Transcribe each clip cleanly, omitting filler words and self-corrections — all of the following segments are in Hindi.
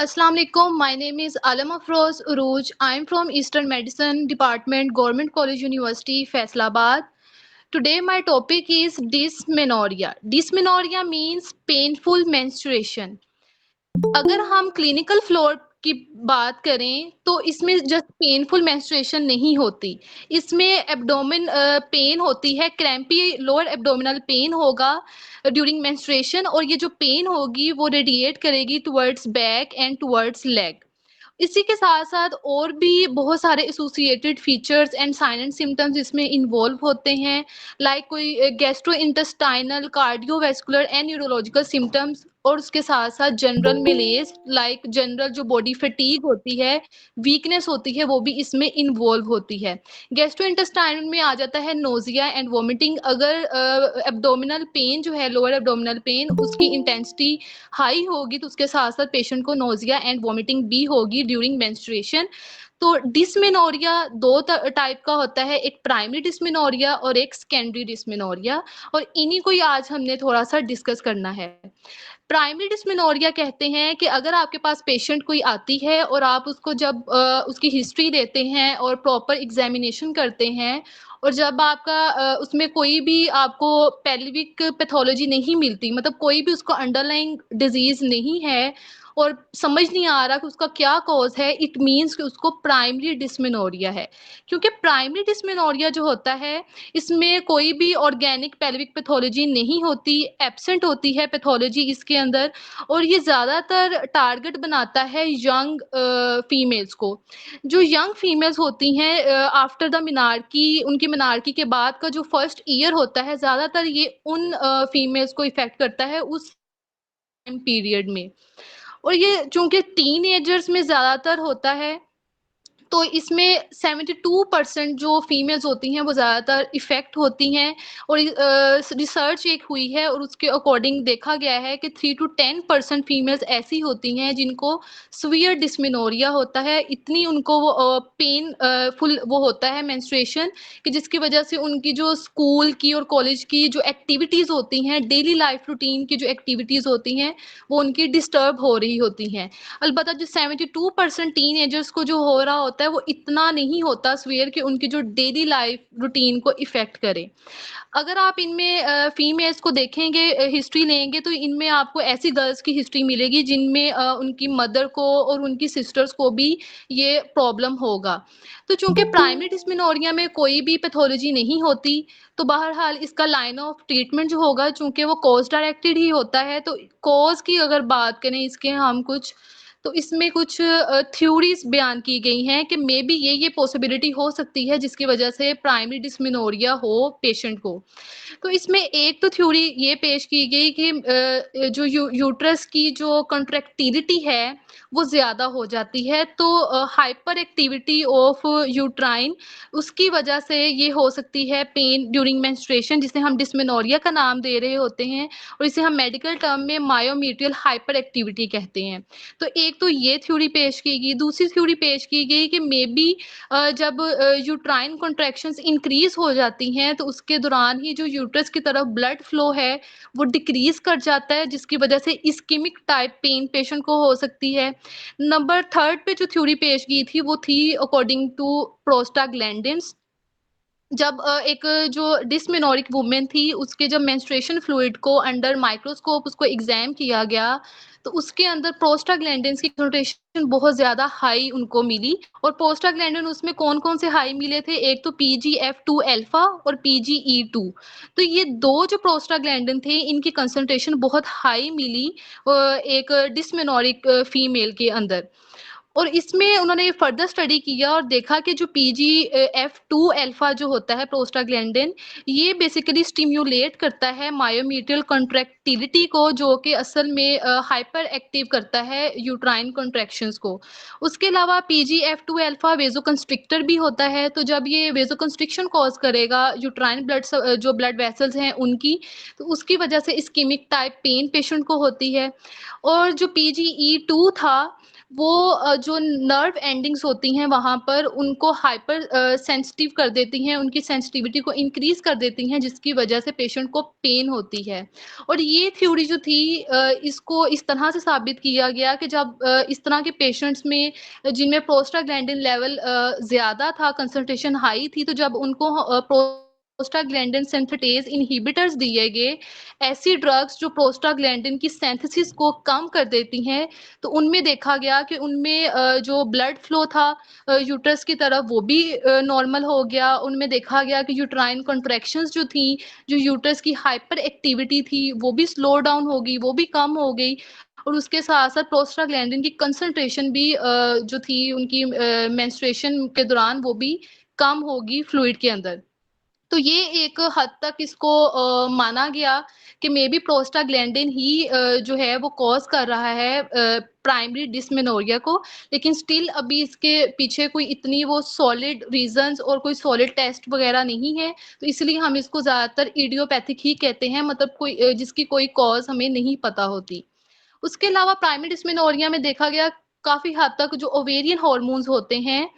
Assalamu alaikum. My name is Alam Afroz Uruj. I am from Eastern Medicine Department, Government College University, Faisalabad. Today my topic is dysmenorrhea. Dysmenorrhea means painful menstruation. अगर हम क्लिनिकल फ्लोर की बात करें तो इसमें जस्ट पेनफुल मेंस्ट्रुएशन नहीं होती। इसमें एब्डोमेन पेन होती है, क्रैम्पी लोअर एब्डोमिनल पेन होगा ड्यूरिंग मेंस्ट्रुएशन और ये जो पेन होगी वो रेडिएट करेगी towards back and towards leg. इसी के साथ-साथ और भी बहुत सारे associated features and sign and symptoms इसमें इन्वॉल्व होते हैं, लाइक कोई gastrointestinal, cardiovascular and neurological symptoms और उसके साथ-साथ जनरल मेलेज लाइक जनरल जो बॉडी फटीग होती है, वीकनेस होती है, वो भी इसमें इन्वॉल्व होती है। गैस्ट्रोइंटेस्टाइनल में आ जाता है नोज़िया एंड वोमिटिंग। अगर एब्डोमिनल पेन जो है, लोअर एब्डोमिनल पेन उसकी इंटेंसिटी हाई होगी तो उसके साथ-साथ पेशेंट को नोज़िया एंड वोमिटिंग भी होगी ड्यूरिंग मेंस्ट्रुएशन। तो डिस्मेनोरिया 2 टाइप का होता है, एक प्राइमरी डिस्मेनोरिया और एक सेकेंडरी डिस्मेनोरिया और इन्हीं को ही आज हमने थोड़ा-सा डिस्कस करना है। प्राइमरी डिस्मेनोरिया कहते हैं कि अगर आपके पास पेशेंट कोई आती है और आप उसको जब उसकी हिस्ट्री लेते हैं और प्रॉपर एग्जामिनेशन करते हैं और जब आपका उसमें कोई भी आपको पेल्विक पैथोलॉजी नहीं मिलती, मतलब कोई भी उसको अंडरलाइंग डिजीज नहीं है और समझ नहीं आ रहा कि उसका क्या कॉज है, इट मीन्स कि उसको प्राइमरी डिस्मेनोरिया है। क्योंकि प्राइमरी डिस्मेनोरिया जो होता है इसमें कोई भी ऑर्गेनिक पेल्विक पैथोलॉजी नहीं होती, एब्सेंट होती है पैथोलॉजी इसके अंदर और ये ज़्यादातर टारगेट बनाता है यंग फीमेल्स को। जो यंग फीमेल्स होती हैं आफ्टर द मेनार्की, उनकी मेनार्की के बाद का जो फर्स्ट ईयर होता है, ज़्यादातर ये उन फीमेल्स को इफ़ेक्ट करता है उस टाइम पीरियड में। और ये चूँकि टीनेजर्स में ज़्यादातर होता है तो इसमें 72% जो फीमेल्स होती हैं वो ज़्यादातर इफ़ेक्ट होती हैं और रिसर्च एक हुई है और उसके अकॉर्डिंग देखा गया है कि 3 टू 10% फीमेल्स ऐसी होती हैं जिनको सीवियर डिस्मेनोरिया होता है। इतनी उनको वो पेन फुल वो होता है मेंस्ट्रुएशन कि जिसकी वज़ह से उनकी जो स्कूल की और कॉलेज की जो एक्टिविटीज़ होती हैं, डेली लाइफ़ रूटीन की जो एक्टिविटीज़ होती हैं, वो उनकी डिस्टर्ब हो रही होती हैं। अलबत्ता जो 72% टीनेजर्स को जो हो रहा होता है वो इतना नहीं होता सीवियर कि उनकी जो डेली लाइफ रूटीन को इफ़ेक्ट करे। अगर आप इनमें फीमेल्स को देखेंगे हिस्ट्री लेंगे तो इनमें आपको ऐसी गर्ल्स की हिस्ट्री मिलेगी जिनमें उनकी मदर को और उनकी सिस्टर्स को भी ये प्रॉब्लम होगा। तो चूँकि प्राइमरी डिस्मेनोरिया में कोई भी पैथोलॉजी नहीं होती, तो बहरहाल इसका लाइन ऑफ ट्रीटमेंट जो होगा चूँकि वो कॉज़ डायरेक्टेड ही होता है, तो कॉज़ की अगर बात करें इसके हम कुछ तो इसमें कुछ थ्योरीज़ बयान की गई हैं कि मेबी ये पॉसिबिलिटी हो सकती है जिसकी वजह से प्राइमरी डिस्मेनोरिया हो पेशेंट को। तो इसमें एक तो थ्योरी ये पेश की गई कि जो यूट्रस की जो कंट्रैक्टिलिटी है वो ज़्यादा हो जाती है तो हाइपर एक्टिविटी ऑफ यूट्राइन उसकी वजह से ये हो सकती है पेन ड्यूरिंग मेंस्ट्रुएशन जिसे हम डिस्मेनोरिया का नाम दे रहे होते हैं और इसे हम मेडिकल टर्म में मायोमीट्रियल हाइपर एक्टिविटी कहते हैं। तो एक तो ये थ्योरी पेश की गई, दूसरी थ्योरी पेश की गई कि मेबी जब यूट्राइन कॉन्ट्रैक्शंस इंक्रीज़ हो जाती हैं, तो उसके दौरान ही जो यूट्रस की तरफ ब्लड फ्लो है, वो डिक्रीज़ कर जाता है, जिसकी वजह से इस्केमिक टाइप पेन पेशेंट को हो सकती है। नंबर 3 पे जो थ्योरी पेश की थी, वो थी अकॉर्डिंग टू प्रोस्टाग्लैंडिन्स। जब एक जो डिस्मेनोरिक वुमन थी, उसके जब मेंस्ट्रुएशन फ्लूइड को अंडर माइक्रोस्कोप उसको एग्ज़ाम किया गया, तो उसके अंदर प्रोस्टाग्लैंडिन्स की कंसंट्रेशन बहुत ज़्यादा हाई उनको मिली और प्रोस्टाग्लैंडिन उसमें कौन-कौन से हाई मिले थे, एक तो पीजीएफ2 अल्फा और पीजीई2। तो ये 2 जो प्रोस्टाग्लैंडिन थे, इनकी कंसंट्रेशन बहुत हाई मिली एक डिस्मेनोरिक फीमेल के अंदर। और इसमें उन्होंने फर्दर स्टडी किया और देखा कि जो एफ2 अल्फा जो होता है प्रोस्टाग्लैंडिन, ये बेसिकली स्टिम्युलेट करता है मायोमीट्रियल कॉन्ट्रैक्टिलिटी को जो कि असल में हाइपर एक्टिव करता है यूट्राइन कॉन्ट्रैक्शंस को। उसके अलावा पीजीएफ2 अल्फा वेज़ोकंस्ट्रिक्टर भी होता है, तो जब ये वेज़ोकंस्ट्रिक्शन कॉज़ करेगा यूट्राइन जो ब्लड वेसल्स हैं उनकी, तो उसकी वजह से इस्केमिक टाइप पेन पेशेंट को होती है। और जो पीजीई2 था वो जो नर्व एंडिंग्स होती हैं वहाँ पर उनको हाइपर सेंसिटिव कर देती हैं, उनकी सेंसिटिविटी को इंक्रीज़ कर देती हैं, जिसकी वजह से पेशेंट को पेन होती है। और ये थ्योरी जो थी इसको इस तरह से साबित किया गया कि जब इस तरह के पेशेंट्स में जिनमें प्रोस्टाग्लैंडिन लेवल ज़्यादा था, कंसंट्रेशन हाई थी, तो जब उनको प्रोस्टाग्लैंडिन सिंथेटेज़ इन्हिबिटर्स दिए गए, ऐसी ड्रग्स जो प्रोस्टाग्लैंडिन की सिंथेसिस को कम कर देती हैं, तो उनमें देखा गया कि उनमें जो ब्लड फ्लो था यूट्रस की तरफ वो भी नॉर्मल हो गया। उनमें देखा गया कि यूट्राइन कॉन्ट्रैक्शंस जो थी, जो यूट्रस की हाइपर एक्टिविटी थी, वो भी स्लो डाउन हो गई, वो भी कम हो गई। और उसके साथ-साथ प्रोस्टाग्लैंडिन की कंसंट्रेशन भी जो थी उनकी मेंस्ट्रुएशन के दौरान वो भी कम होगी फ्लूइड के अंदर। तो ये एक हद तक इसको माना गया कि मेबी प्रोस्टाग्लैंडिन ही जो है वो कॉज़ कर रहा है प्राइमरी डिस्मेनोरिया को। लेकिन स्टिल अभी इसके पीछे कोई इतनी वो सॉलिड रीज़न्स और कोई सॉलिड टेस्ट वग़ैरह नहीं है, तो इसलिए हम इसको ज़्यादातर इडियोपैथिक ही कहते हैं, मतलब कोई जिसकी कोई कॉज़ हमें नहीं पता होती। उसके अलावा प्राइमरी डिस्मेनोरिया में देखा गया काफ़ी हद तक जो ओवेरियन हार्मोन्स होते हैं,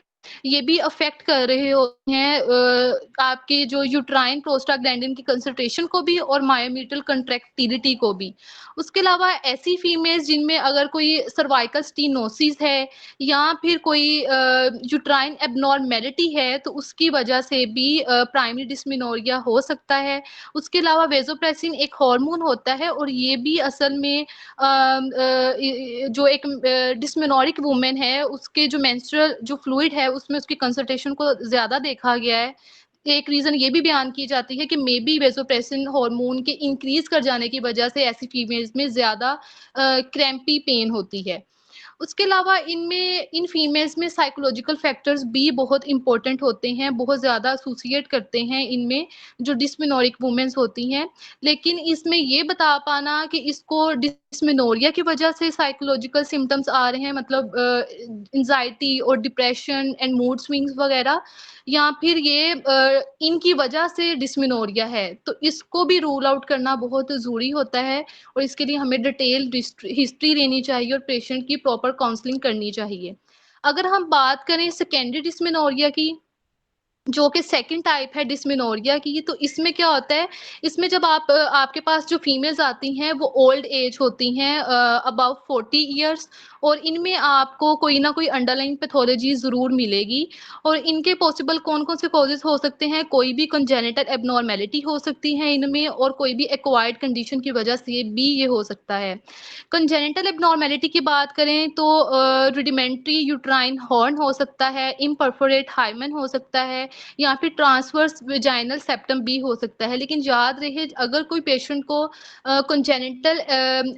ये भी अफ़ेक्ट कर रहे होते हैं आपके जो यूट्राइन प्रोस्टाग्लैंडिन की कंसंट्रेशन को भी और मायोमीट्रियल कंट्रैक्टिलिटी को भी। उसके अलावा ऐसी फीमेल्स जिनमें अगर कोई सर्वाइकल स्टेनोसिस है या फिर कोई यूट्राइन एब्नॉर्मैलिटी है, तो उसकी वजह से भी प्राइमरी डिस्मेनोरिया हो सकता है। उसके अलावा वेसोप्रेसिन एक हार्मोन होता है और ये भी असल में जो एक डिस्मेनोरिक वुमन है, उसके जो मेंस्ट्रुअल जो फ्लूइड है, उसमें उसकी कंसंट्रेशन को ज़्यादा देखा गया है। एक रीज़न ये भी बयान की जाती है कि मेबी वेसोप्रेसिन हार्मोन के इंक्रीज़ कर जाने की वजह से ऐसी फीमेल्स में ज़्यादा क्रैम्पी पेन होती है। उसके अलावा इनमें इन फीमेल्स में साइकोलॉजिकल फैक्टर्स भी बहुत इम्पोर्टेंट होते हैं, बहुत ज़्यादा एसोसिएट करते हैं इनमें, जो डिस्मेनोरिक वुमेन्स होती हैं। लेकिन इसमें ये बता पाना कि इसको डिस्मेनोरिया की वजह से साइकोलॉजिकल सिम्पटम्स आ रहे हैं, मतलब एंग्ज़ायटी और डिप्रेशन एंड मूड स्विंग्स वगैरह, या फिर ये इनकी वजह से डिस्मेनोरिया है, तो इसको भी रूल आउट करना बहुत ज़रूरी होता है। और इसके लिए हमें डिटेल हिस्ट्री लेनी चाहिए और पेशेंट की प्रॉपर काउंसलिंग करनी चाहिए। अगर हम बात करें सेकेंडरी डिस्मेनोरिया की, जो कि सेकंड टाइप है डिस्मेनोरिया की, तो इसमें क्या होता है, इसमें जब आपके पास जो फीमेल्स आती हैं वो ओल्ड एज होती हैं अबव 40 इयर्स, और इनमें आपको कोई ना कोई अंडरलाइंग पैथोलॉजी ज़रूर मिलेगी। और इनके पॉसिबल कौन-कौन से कॉजेज़ हो सकते हैं, कोई भी कंजेनिटल एब्नॉर्मैलिटी हो सकती है इनमें, और कोई भी एक्वायर्ड कंडीशन की वजह से भी ये हो सकता है। कंजेनिटल एब्नॉर्मैलिटी की बात करें तो रुडिमेंट्री यूट्राइन हॉर्न हो सकता है, इम्परफोरेट हाइमेन हो सकता है, या फिर ट्रांसवर्स वेजाइनल सेप्टम भी हो सकता है। लेकिन याद रहे, अगर कोई पेशेंट को कंजेनिटल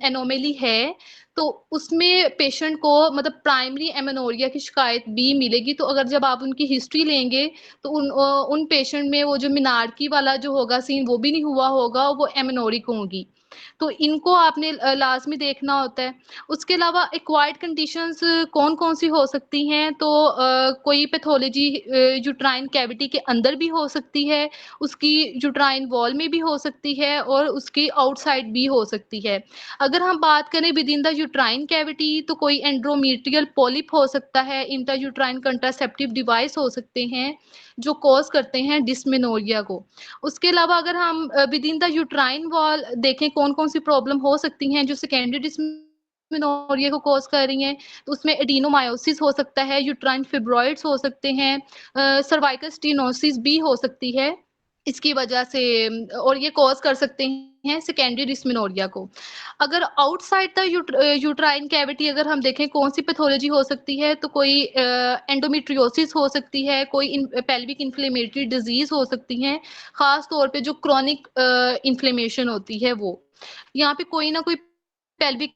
एनोमली है, तो उसमें पेशेंट को मतलब प्राइमरी एमेनोरिया की शिकायत भी मिलेगी। तो अगर जब आप उनकी हिस्ट्री लेंगे, तो उन पेशेंट में वो जो मिनार्की वाला जो होगा सीन वो भी नहीं हुआ होगा, वो एमेनोरिक होंगी। तो इनको आपने लाज़मी देखना होता है। उसके अलावा एक्वायर्ड कंडीशंस कौन-कौन सी हो सकती हैं, तो कोई पैथोलॉजी यूट्राइन कैविटी के अंदर भी हो सकती है, उसकी यूट्राइन वॉल में भी हो सकती है और उसकी आउटसाइड भी हो सकती है। अगर हम बात करें विदिन द यूट्राइन कैविटी, तो कोई एंड्रोमेट्रियल पॉलिप हो सकता है, इंट्रायूट्राइन कंट्रासेप्टिव डिवाइस हो सकते हैं, जो कॉज़ करते हैं डिस्मेनोरिया को। उसके अलावा अगर हम विदिन द यूट्राइन वॉल देखें कौन-कौन सी प्रॉब्लम हो सकती हैं जो सेकेंडरी डिस्मेनोरिया को कॉज़ कर रही हैं, तो उसमें एडेनोमायोसिस हो सकता है, यूट्राइन फिब्रॉइड्स हो सकते हैं, सर्वाइकल स्टेनोसिस भी हो सकती है। इसकी वजह से और ये कॉज़ कर सकते हैं सेकेंडरी डिस्मेनोरिया को। अगर आउटसाइड द यूट्राइन कैविटी अगर हम देखें कौन-सी पैथोलॉजी हो सकती है, तो कोई एंडोमेट्रियोसिस हो सकती है, कोई पेल्विक इन्फ्लेमेटरी डिज़ीज़ हो सकती हैं, ख़ास तौर पे जो क्रोनिक इन्फ्लेमेशन होती है वो। यहाँ पे कोई ना कोई पेल्विक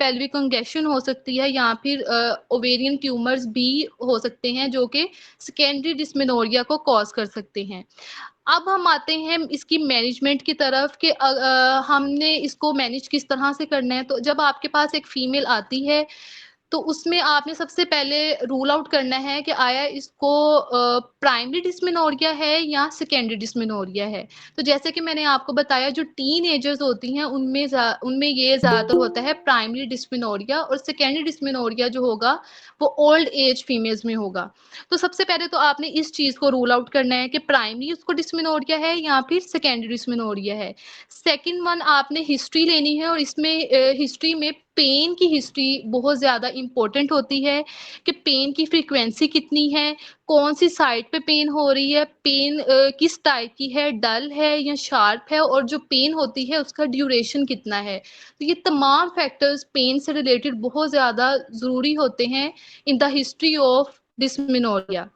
पेल्विक कंजेशन हो सकती है, या फिर ओवेरियन ट्यूमर्स भी हो सकते हैं जो कि सेकेंडरी डिस्मेनोरिया को कॉज़ कर सकते हैं। अब हम आते हैं इसकी मैनेजमेंट की तरफ कि हमने इसको मैनेज किस तरह से करना है। तो जब आपके पास एक फीमेल आती है, तो उसमें आपने सबसे पहले रूल आउट करना है कि आया इसको प्राइमरी डिस्मेनोरिया है या सेकेंडरी डिस्मेनोरिया है। तो जैसे कि मैंने आपको बताया, जो टीन एजर्स होती हैं उनमें ये ज्यादातर होता है प्राइमरी डिस्मेनोरिया, और सेकेंडरी डिस्मेनोरिया जो होगा वो ओल्ड एज फीमेल्स में होगा। तो सबसे पहले तो आपने इस चीज को रूल आउट करना है कि प्राइमरी उसको डिस्मेनोरिया है या फिर सेकेंडरी डिस्मेनोरिया है। सेकंड वन, आपने हिस्ट्री लेनी है, और इसमें हिस्ट्री में पेन की हिस्ट्री बहुत ज़्यादा इम्पोर्टेंट होती है कि पेन की फ्रीक्वेंसी कितनी है, कौन सी साइड पे पेन हो रही है, पेन किस टाइप की है, डल है या शार्प है, और जो पेन होती है उसका ड्यूरेशन कितना है। तो ये तमाम फैक्टर्स पेन से रिलेटेड बहुत ज़्यादा ज़रूरी होते हैं in the history of dysmenorrhea.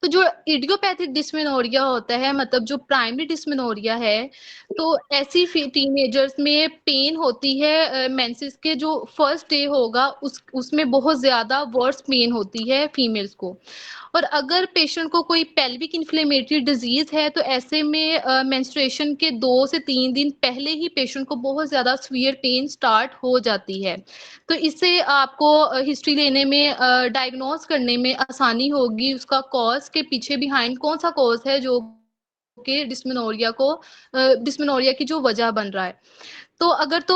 तो जो इडियोपैथिक डिस्मेनोरिया होता है, मतलब जो प्राइमरी डिस्मेनोरिया है, तो ऐसी टीनेजर्स में पेन होती है मेंसेस के जो फर्स्ट डे होगा उसमें बहुत ज्यादा वर्स पेन होती है फीमेल्स को। और अगर पेशेंट को कोई पेल्विक इन्फ्लेमेटरी डिजीज है तो ऐसे में मेंस्ट्रुएशन के 2 से 3 दिन पहले ही पेशेंट को बहुत ज्यादा सीवियर पेन स्टार्ट हो जाती है। तो इससे आपको हिस्ट्री लेने में, डायग्नोस करने में आसानी होगी, उसका कॉज के पीछे बिहाइंड कौन सा कॉज है जो कि डिस्मेनोरिया की जो वजह बन रहा है। तो अगर तो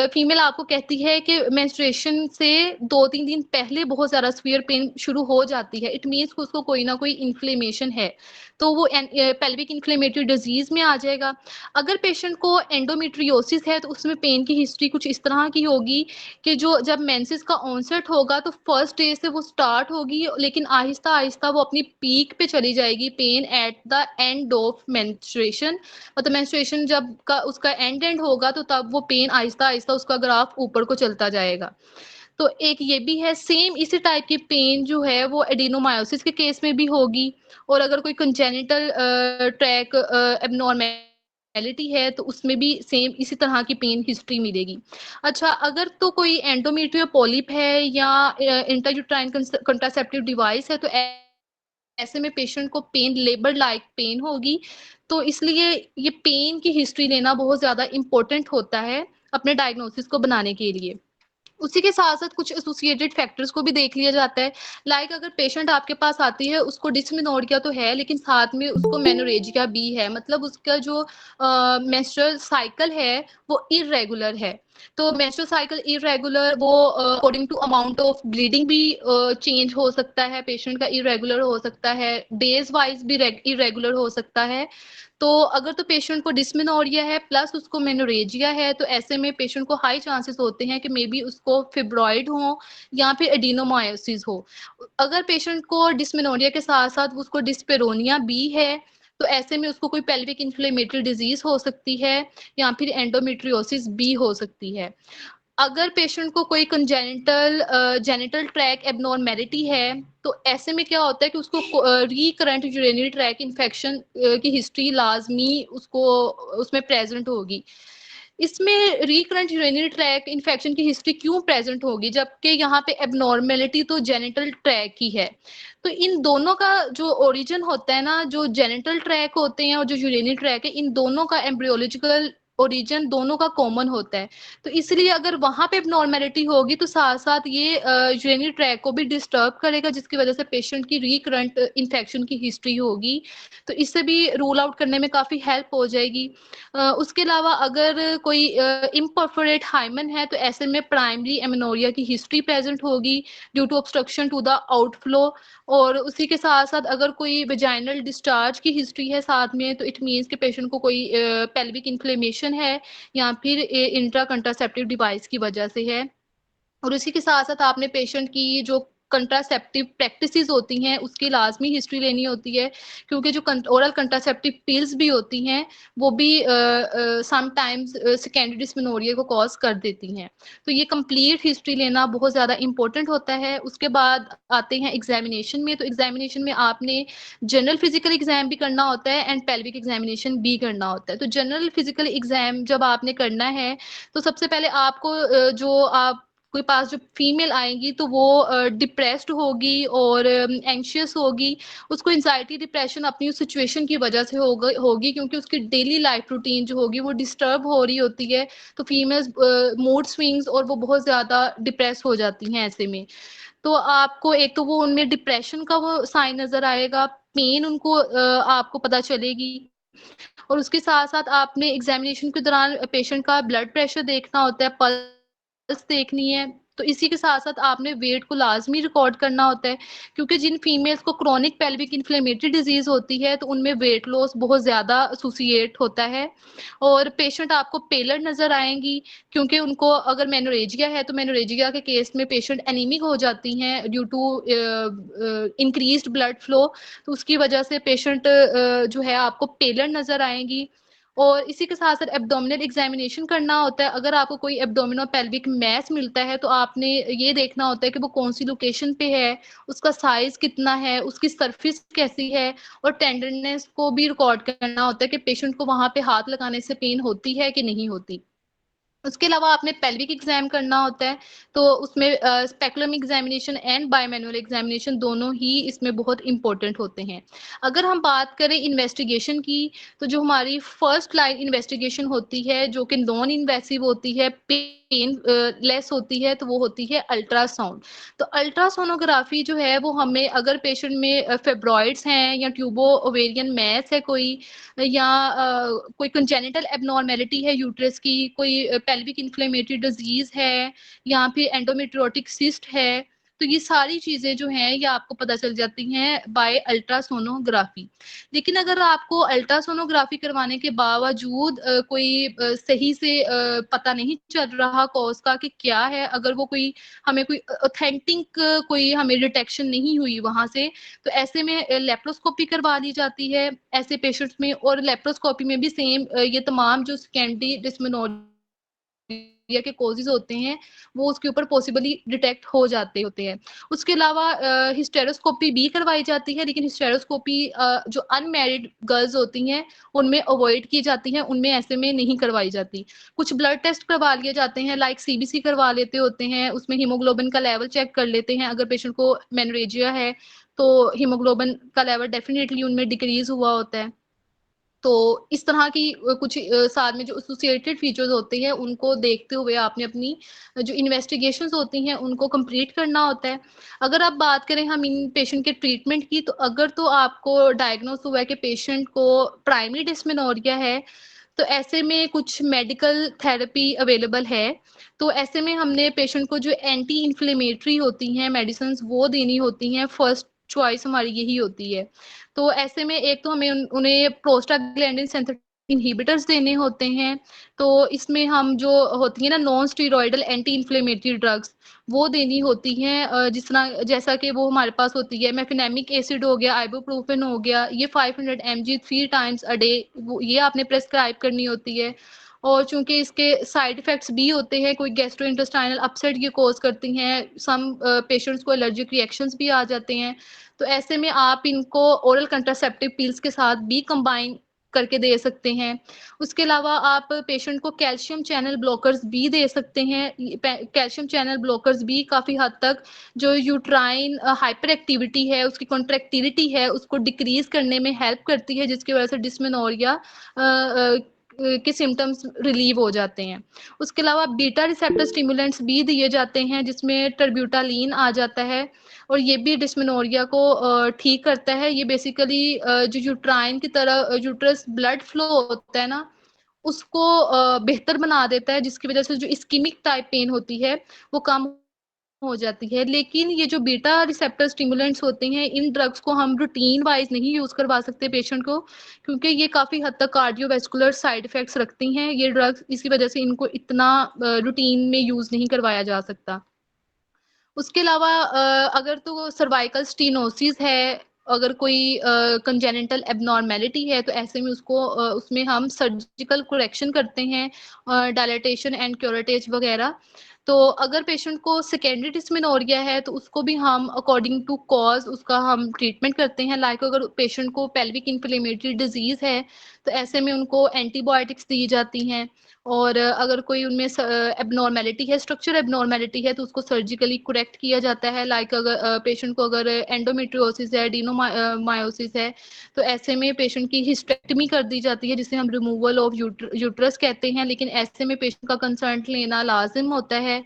फीमेल आपको कहती है कि मेंस्ट्रुएशन से 2-3 दिन पहले बहुत ज़्यादा सीवियर पेन शुरू हो जाती है, इट मीन्स कि उसको कोई ना कोई इन्फ्लेमेशन है, तो वो पेल्विक इन्फ्लेमेटरी डिजीज में आ जाएगा। अगर पेशेंट को एंडोमेट्रियोसिस है तो उसमें पेन की हिस्ट्री कुछ इस तरह की होगी कि जो जब मेंसेस का ऑनसेट होगा तो फर्स्ट डे से वो स्टार्ट होगी, लेकिन आहिस्ता आहिस्ता वो अपनी पीक पे चली जाएगी pen at the end of menstruation. मतलब मेंस्ट्रुएशन जब का उसका एंड होगा तो तब वो पेन आहिस्ता आहिस्ता उसका ग्राफ ऊपर को चलता जाएगा। तो एक ये भी है, सेम इसी टाइप की पेन जो है वो एडिनोमायोसिस के केस में भी होगी। और अगर कोई कंजेनिटल ट्रैक एबनॉर्मेलिटी है तो उसमें भी सेम इसी तरह की पेन हिस्ट्री मिलेगी। अच्छा, अगर तो कोई एंडोमेट्रियो पॉलिप है या इंट्रायूट्राइन कंट्रासेप्टिव डिवाइस है तो ऐसे में पेशेंट को पेन लेबर लाइक पेन होगी। तो इसलिए ये पेन की हिस्ट्री लेना बहुत ज़्यादा इम्पोर्टेंट होता है अपने डायग्नोसिस को बनाने के लिए। उसी के साथ-साथ कुछ एसोसिएटेड फैक्टर्स को भी देख लिया जाता है। लाइक अगर पेशेंट आपके पास आती है, उसको डिस्मेनोरिया तो है, लेकिन साथ में उसको मेनोरेजिया भी है। मतलब उसका जो मेंस्ट्रुअल साइकिल है, वो इर्रेगुलर है। तो मेंस्ट्रुअल साइकिल इर्रेगुलर, वो according to amount of bleeding भी चेंज हो सकता है, पेशेंट का इर्रेगुलर हो सकता है, डेज़ वाइज़ भी इर्रेगुलर हो सकता है। तो अगर तो पेशेंट को डिस्मेनोरिया है प्लस उसको मेनोरेजिया है, तो ऐसे में पेशेंट को हाई चांसेस होते हैं कि मे बी उसको फिब्रॉइड हो या फिर एडिनोमायोसिस हो। अगर पेशेंट को डिस्मेनोरिया के साथ-साथ उसको डिस्पेरोनिया भी है, तो ऐसे में उसको कोई पेल्विक इन्फ्लेमेटरी डिजीज हो सकती है या फिर एंडोमेट्रियोसिस भी हो सकती है। अगर पेशेंट को कोई कंजेनिटल जेनिटल ट्रैक एबनॉर्मेलिटी है, तो ऐसे में क्या होता है कि उसको रिकरेंट यूरिनरी ट्रैक इन्फेक्शन की हिस्ट्री लाजमी उसको उसमें प्रेजेंट होगी। इसमें रिकरेंट यूरिनरी ट्रैक इन्फेक्शन की हिस्ट्री क्यों प्रेजेंट होगी, जबकि यहाँ पे एबनॉर्मेलिटी तो जेनिटल ट्रैक की है। तो इन दोनों का जो ओरिजिन होता है ना, जो जेनिटल ट्रैक होते हैं और जो यूरिनरी ट्रैक है, इन दोनों का एम्ब्रियोलॉजिकल ओरिजिन दोनों का कॉमन होता है। तो इसलिए अगर वहाँ पे एबनॉर्मेलिटी होगी तो साथ-साथ ये यूरिनरी ट्रैक को भी डिस्टर्ब करेगा, जिसकी वजह से पेशेंट की रिकरेंट इन्फेक्शन की हिस्ट्री होगी। तो इससे भी रूल आउट करने में काफ़ी हेल्प हो जाएगी। उसके अलावा अगर कोई इम्परफोरेट हाइमन है तो ऐसे में प्राइमरी एमेनोरिया की हिस्ट्री प्रेजेंट होगी due to obstruction to the outflow. और उसी के साथ-साथ अगर कोई वेजाइनल डिस्चार्ज की हिस्ट्री है साथ में, तो इट मीन्स कि पेशेंट को कोई पेल्विक इन्फ्लेमेशन है या फिर इंट्रा कंट्रासेप्टिव डिवाइस की वजह से है। और उसी के साथ-साथ आपने पेशेंट की जो कंट्रासेप्टिव प्रैक्टिसेस होती हैं, उसकी लाज़मी हिस्ट्री लेनी होती है, क्योंकि जो ओरल कंट्रासेप्टिव पिल्स भी होती हैं, वो भी समटाइम्स सेकेंडरी डिस्मेनोरिया को कॉज़ कर देती हैं। तो ये कंप्लीट हिस्ट्री लेना बहुत ज़्यादा इम्पोर्टेंट होता है। उसके बाद आते हैं एग्ज़ामिनेशन में, तो एग्ज़ामिनेशन में आपने जनरल फिज़िकल एग्ज़ाम भी करना होता है एंड पेल्विक एग्ज़ामिनेशन भी करना होता है। तो जनरल फिज़िकल एग्ज़ाम जब आपने करना है, तो सबसे पहले आपको जो आप आपके पास जो फीमेल आएंगी तो वो डिप्रेस्ड होगी और एंशियस होगी। उसको एंजाइटी डिप्रेशन अपनी उस सिचुएशन की वजह से होगी, क्योंकि उसकी डेली लाइफ रूटीन जो होगी वो डिस्टर्ब हो रही होती है। तो फीमेल्स मूड स्विंग्स और वो बहुत ज्यादा डिप्रेस हो जाती हैं ऐसे में। तो आपको एक तो वो उनमें डिप्रेशन का वो साइन नजर आएगा, पेन उनको आपको पता चलेगी। और उसके साथ साथ आपने एग्जामिनेशन के दौरान पेशेंट का ब्लड प्रेशर देखना होता है, पल्स देखनी है। तो इसी के साथ साथ आपने वेट को लाजमी रिकॉर्ड करना होता है, क्योंकि जिन फीमेल्स को क्रोनिक पेल्विक इन्फ्लेमेटरी डिजीज होती है तो उनमें वेट लॉस बहुत ज्यादा एसोसिएट होता है। और पेशेंट आपको पेलर नजर आएंगी, क्योंकि उनको अगर मेनोरेजिया है तो मेनोरेजिया के केस में पेशेंट एनीमिक हो जाती हैं due to increased blood flow. तो उसकी वजह से पेशेंट जो है आपको पेलर नजर आएंगी। और इसी के साथ साथ एब्डोमिनल एग्जामिनेशन करना होता है। अगर आपको कोई एब्डोमिनल पेल्विक मैस मिलता है तो आपने ये देखना होता है कि वो कौन सी लोकेशन पे है, उसका साइज कितना है, उसकी सरफेस कैसी है। और टेंडरनेस को भी रिकॉर्ड करना होता है कि पेशेंट को वहां पे हाथ लगाने से पेन होती है कि नहीं होती। उसके अलावा आपने पेल्विक एग्जाम करना होता है, तो उसमें स्पेकुलम एग्जामिनेशन एंड बायोमैनुअल एग्जामिनेशन दोनों ही इसमें बहुत इंपॉर्टेंट होते हैं। अगर हम बात करें इन्वेस्टिगेशन की, तो जो हमारी फर्स्ट लाइन इन्वेस्टिगेशन होती है जो कि नॉन इन्वेसिव होती है, पेन लेस होती है, तो वो होती है अल्ट्रासाउंड। तो अल्ट्रासोनोग्राफी जो है वो हमें, अगर पेशेंट में फेब्रॉइड्स हैं या ट्यूबो ओवेरियन मैस है कोई, या कोई कंजेनिटल एबनॉर्मेलिटी है यूट्रस की, कोई पेल्विक इन्फ्लेमेटरी डिजीज है, या फिर एंडोमेट्रियोटिक सिस्ट है, तो ये सारी चीजें जो हैं ये आपको पता चल जाती हैं बाय अल्ट्रासोनोग्राफी। लेकिन अगर आपको अल्ट्रासोनोग्राफी करवाने के बावजूद कोई सही से पता नहीं चल रहा कॉज का कि क्या है, अगर वो कोई हमें कोई ऑथेंटिक कोई हमें डिटेक्शन नहीं हुई वहां से, तो ऐसे में लेप्रोस्कोपी करवा ली जाती है ऐसे पेशेंट्स में। और लेप्रोस्कोपी में भी सेम ये तमाम जो सेकेंडरी डिस्मेनोरिया के कॉजेज होते हैं वो उसके ऊपर पॉसिबली डिटेक्ट हो जाते होते हैं। उसके अलावा हिस्टेरोस्कोपी भी करवाई जाती है, लेकिन हिस्टेरोस्कोपी जो अनमैरिड गर्ल्स होती हैं उनमें अवॉइड की जाती है, उनमें ऐसे में नहीं करवाई जाती। कुछ ब्लड टेस्ट करवा लिए जाते हैं, लाइक सीबीसी करवा लेते होते हैं, उसमें हीमोग्लोबिन का लेवल चेक कर लेते हैं। अगर पेशेंट को मेनोरेजिया है तो हीमोग्लोबिन का लेवल डेफिनेटली उनमें डिक्रीज हुआ होता है। तो इस तरह की कुछ साथ में जो एसोसिएटेड फीचर्स होते हैं उनको देखते हुए आपने अपनी जो इन्वेस्टिगेशंस होती हैं उनको कंप्लीट करना होता है। अगर आप बात करें हम इन पेशेंट के ट्रीटमेंट की, तो अगर तो आपको डायग्नोस हुआ है कि पेशेंट को प्राइमरी डिस्मेनोरिया है, तो ऐसे में कुछ मेडिकल थेरेपी अवेलेबल है। तो ऐसे में हमने पेशेंट को जो एंटी इन्फ्लेमेटरी होती हैं मेडिसिन वो देनी होती हैं, फर्स्ट चॉइस हमारी यही होती है। तो ऐसे में एक तो हमें उन्हें प्रोस्टाग्लैंडिन सिंथेटिक इनहिबिटर्स देने होते हैं। तो इसमें हम जो होती है ना non steroidal anti inflammatory drugs वो देनी होती हैं, जिस तरह जैसा कि वो हमारे पास होती है मेफेनेमिक एसिड हो गया, आइबुप्रोफेन हो गया, ये 500 mg 3 टाइम्स अ डे, ये आपने प्रेस्क्राइब करनी होती है। और चूंकि इसके साइड इफेक्ट्स भी होते हैं, कोई गैस्ट्रो इंटेस्टाइनल अपसेट ये कॉज करती हैं, सम पेशेंट्स को एलर्जिक रिएक्शंस भी आ जाते हैं। तो ऐसे में आप इनको ओरल कंट्रासेप्टिव पिल्स के साथ भी कंबाइन करके दे सकते हैं। उसके अलावा आप पेशेंट को कैल्शियम चैनल ब्लॉकर्स भी दे सकते हैं। कैल्शियम चैनल ब्लॉकर्स भी काफ़ी हद तक जो यूट्राइन हाइपर एक्टिविटी है, उसकी कॉन्ट्रेक्टिलिटी है, उसको डिक्रीज करने में हेल्प करती है, जिसकी वजह से डिस्मेनोरिया के सिम्टम्स रिलीव हो जाते हैं। उसके अलावा बीटा रिसेप्टर स्टिमुलेंट्स भी दिए जाते हैं, जिसमें टर्ब्यूटालीन आ जाता है, और ये भी डिस्मेनोरिया को ठीक करता है। ये बेसिकली जो यूट्राइन की तरह यूट्रस ब्लड फ्लो होता है ना, उसको बेहतर बना देता है, जिसकी वजह से जो इस्कीमिक टाइप पेन होती है वो कम हो जाती है। लेकिन ये जो बीटा रिसेप्टर स्टिमुलेंट्स होते हैं, इन ड्रग्स को हम रूटीन वाइज नहीं यूज करवा सकते पेशेंट को, क्योंकि ये काफी हद तक कार्डियोवैस्कुलर साइड इफेक्ट्स रखती हैं ये ड्रग्स, इसी वजह से इनको इतना रूटीन में यूज नहीं करवाया जा सकता। उसके अलावा अगर तो सर्वाइकल स्टीनोसिस है, अगर कोई कंजेनिटल एबनॉर्मेलिटी है, तो ऐसे में उसको उसमें हम सर्जिकल करेक्शन करते हैं, डायलेटेशन एंड क्यूरेटेज वगैरह। तो अगर पेशेंट को सेकेंडरी डिस्मेनोरिया है तो उसको भी हम अकॉर्डिंग टू कॉज उसका हम ट्रीटमेंट करते हैं। लाइक अगर पेशेंट को पेल्विक इन्फ्लेमेटरी डिजीज है तो ऐसे में उनको एंटीबायोटिक्स दी जाती हैं। और अगर कोई उनमें एबनॉर्मेलिटी है, स्ट्रक्चर एबनॉर्मेलिटी है, तो उसको सर्जिकली करेक्ट किया जाता है। लाइक अगर पेशेंट को अगर एंडोमेट्रियोसिस है, एडिनोमायोसिस है, तो ऐसे में पेशेंट की हिस्टेक्टमी कर दी जाती है, जिसे हम रिमूवल ऑफ यूट्रस कहते हैं। लेकिन ऐसे में पेशेंट का कंसर्ट लेना लाजिम होता है।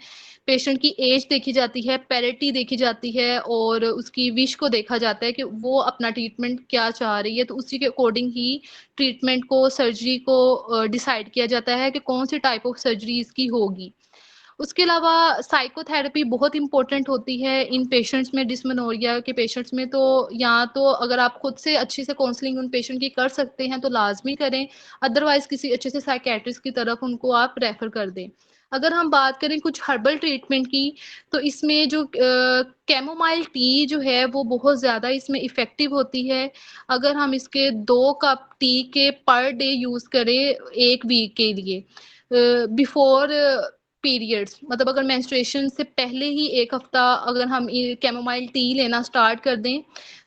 पेशेंट की एज देखी जाती है, पैरिटी देखी जाती है, और उसकी विश को देखा जाता है कि वो अपना ट्रीटमेंट क्या चाह रही है, तो उसी के अकॉर्डिंग ही ट्रीटमेंट को, सर्जरी को डिसाइड किया जाता है कि कौन सी टाइप ऑफ सर्जरी इसकी होगी। उसके अलावा साइकोथेरेपी बहुत इंपॉर्टेंट होती है इन पेशेंट्स में, डिस्मेनोरिया के पेशेंट्स में। तो या तो अगर आप खुद से अच्छी से काउंसलिंग उन पेशेंट की कर सकते हैं तो लाजमी करें, अदरवाइज किसी अच्छे से साइकेट्रिस्ट की तरफ उनको आप रेफर कर दें। अगर हम बात करें कुछ हर्बल ट्रीटमेंट की, तो इसमें जो कैमोमाइल टी जो है वो बहुत ज़्यादा इसमें इफ़ेक्टिव होती है। अगर हम इसके 2 कप टी के पर डे यूज़ करें 1 वीक के लिए, बिफोर पीरियड्स, मतलब अगर मेंस्ट्रुएशन से पहले ही 1 हफ्ता अगर हम कैमोमाइल टी लेना स्टार्ट कर दें,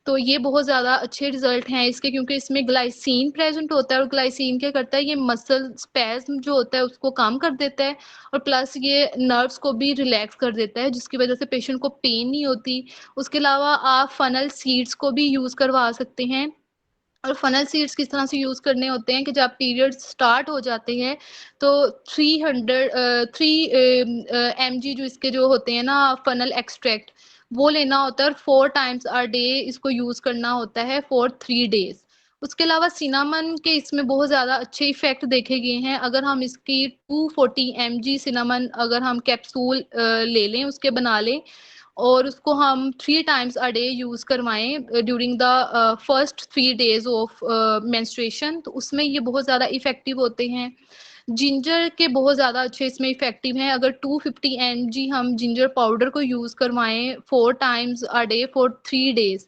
तो ये बहुत ज़्यादा अच्छे रिजल्ट हैं इसके, क्योंकि इसमें ग्लाइसिन प्रेजेंट होता है, और ग्लाइसिन क्या करता है, ये मसल स्पैज्म जो होता है उसको कम कर देता है, और प्लस ये नर्व्स को भी रिलैक्स कर देता है, जिसकी वजह से पेशेंट को पेन नहीं होती। उसके अलावा आप फनल सीड्स को भी यूज़ करवा सकते हैं। और फनल सीड्स किस तरह से यूज़ करने होते हैं कि जब पीरियड्स स्टार्ट हो जाते हैं, तो 3 mg जो इसके जो होते हैं ना फनल एक्सट्रैक्ट, वो लेना होता है, और 4 टाइम्स अ डे इसको यूज़ करना होता है फॉर 3 डेज। उसके अलावा सिनामन के इसमें बहुत ज़्यादा अच्छे इफेक्ट देखे गए हैं। अगर हम इसकी 240 mg सिनामन अगर हम कैप्सूल ले लें, उसके बना लें, और उसको हम 3 टाइम्स अ डे यूज़ करवाएं during the first 3 days of menstruation, तो उसमें ये बहुत ज़्यादा इफेक्टिव होते हैं। जिंजर के बहुत ज़्यादा अच्छे इसमें इफेक्टिव हैं। अगर 250 mg हम जिंजर पाउडर को यूज़ करवाएं 4 times a day for 3 days,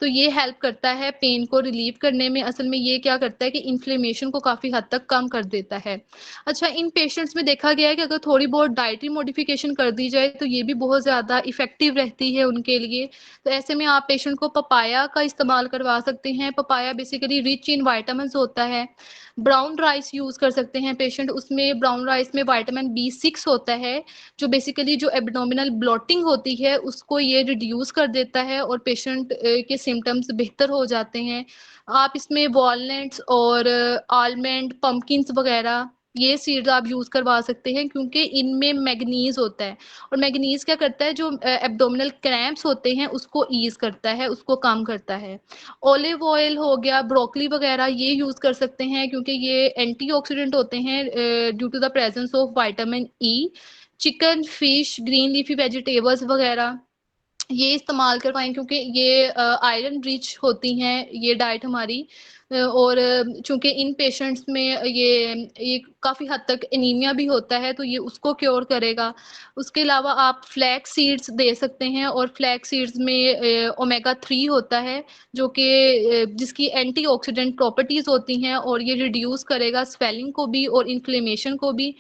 तो ये हेल्प करता है पेन को रिलीव करने में। असल में ये क्या करता है कि इन्फ्लेमेशन को काफ़ी हद तक कम कर देता है। अच्छा, इन पेशेंट्स में देखा गया है कि अगर थोड़ी बहुत डाइटरी मॉडिफिकेशन कर दी जाए तो ये भी बहुत ज़्यादा इफेक्टिव रहती है उनके लिए। तो ऐसे में आप पेशेंट को पपाया का इस्तेमाल करवा सकते हैं। Papaya basically rich in vitamins होता है। ब्राउन राइस यूज़ कर सकते हैं पेशेंट, उसमें ब्राउन राइस में विटामिन B6 होता है, जो बेसिकली जो एब्डोमिनल ब्लोटिंग होती है उसको ये रिड्यूस कर देता है, और पेशेंट के सिम्टम्स बेहतर हो जाते हैं। आप इसमें वॉलनट्स और आलमंड, पम्पकिन्स वगैरह, ये सीड्स आप यूज़ करवा सकते हैं, क्योंकि इनमें मैग्नीज होता है, और मैग्नीज क्या करता है, जो एब्डोमिनल क्रैम्प्स होते हैं उसको ईज करता है, उसको कम करता है। ऑलिव ऑयल हो गया, ब्रोकली वगैरह ये यूज़ कर सकते हैं, क्योंकि ये एंटीऑक्सीडेंट होते हैं due to the presence of vitamin E. Chicken, fish, green leafy vegetables वगैरह ये इस्तेमाल करवाएं, क्योंकि ये आयरन रिच होती हैं ये डाइट हमारी। और चूंकि इन पेशेंट्स में ये काफ़ी हद तक एनीमिया भी होता है, तो ये उसको क्योर करेगा। उसके अलावा आप फ्लैक्स सीड्स दे सकते हैं, और फ्लैक्स सीड्स में ओमेगा 3 होता है, जो कि जिसकी एंटीऑक्सीडेंट प्रॉपर्टीज़ होती हैं, और ये रिड्यूस करेगा स्वेलिंग को भी और इन्फ्लेमेशन को भी।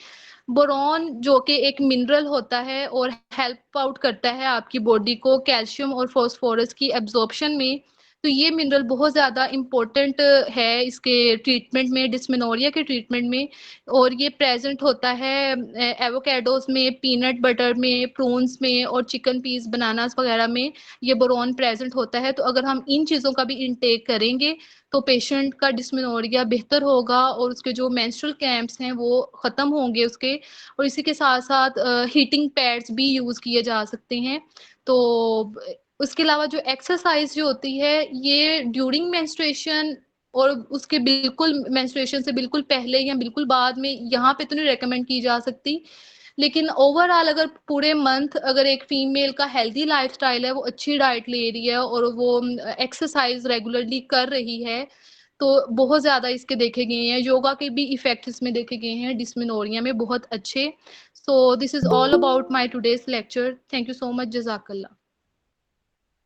बोरॉन जो कि एक मिनरल होता है और हेल्प आउट करता है आपकी बॉडी को कैल्शियम और फास्फोरस की एब्जॉर्प्शन में, तो ये मिनरल बहुत ज़्यादा इम्पोर्टेंट है इसके ट्रीटमेंट में, डिस्मेनोरिया के ट्रीटमेंट में। और ये प्रेजेंट होता है एवोकेडोस में, पीनट बटर में, प्रून्स में, और चिकन पीस, बनानास वगैरह में ये बोरॉन प्रेजेंट होता है। तो अगर हम इन चीज़ों का भी इंटेक करेंगे तो पेशेंट का डिस्मेनोरिया बेहतर होगा, और उसके जो मेंस्ट्रुअल क्रैम्प्स हैं वो ख़त्म होंगे उसके। और इसी के साथ साथ हीटिंग पैड्स भी यूज़ किए जा सकते हैं। तो उसके अलावा जो एक्सरसाइज जो होती है ये ड्यूरिंग मेंस्ट्रुएशन और उसके बिल्कुल मेंस्ट्रुएशन से बिल्कुल पहले या बिल्कुल बाद में, यहाँ पे तो नहीं रेकमेंड की जा सकती। लेकिन ओवरऑल अगर पूरे मंथ अगर एक फीमेल का हेल्दी लाइफस्टाइल है, वो अच्छी डाइट ले रही है और वो एक्सरसाइज रेगुलरली कर रही है, तो बहुत ज़्यादा इसके देखे गए हैं। योगा के भी इफेक्ट इसमें देखे गए हैं डिस्मेनोरिया में बहुत अच्छे। So this is all about my today's lecture. Thank you so much. जज़ाकल्लाह।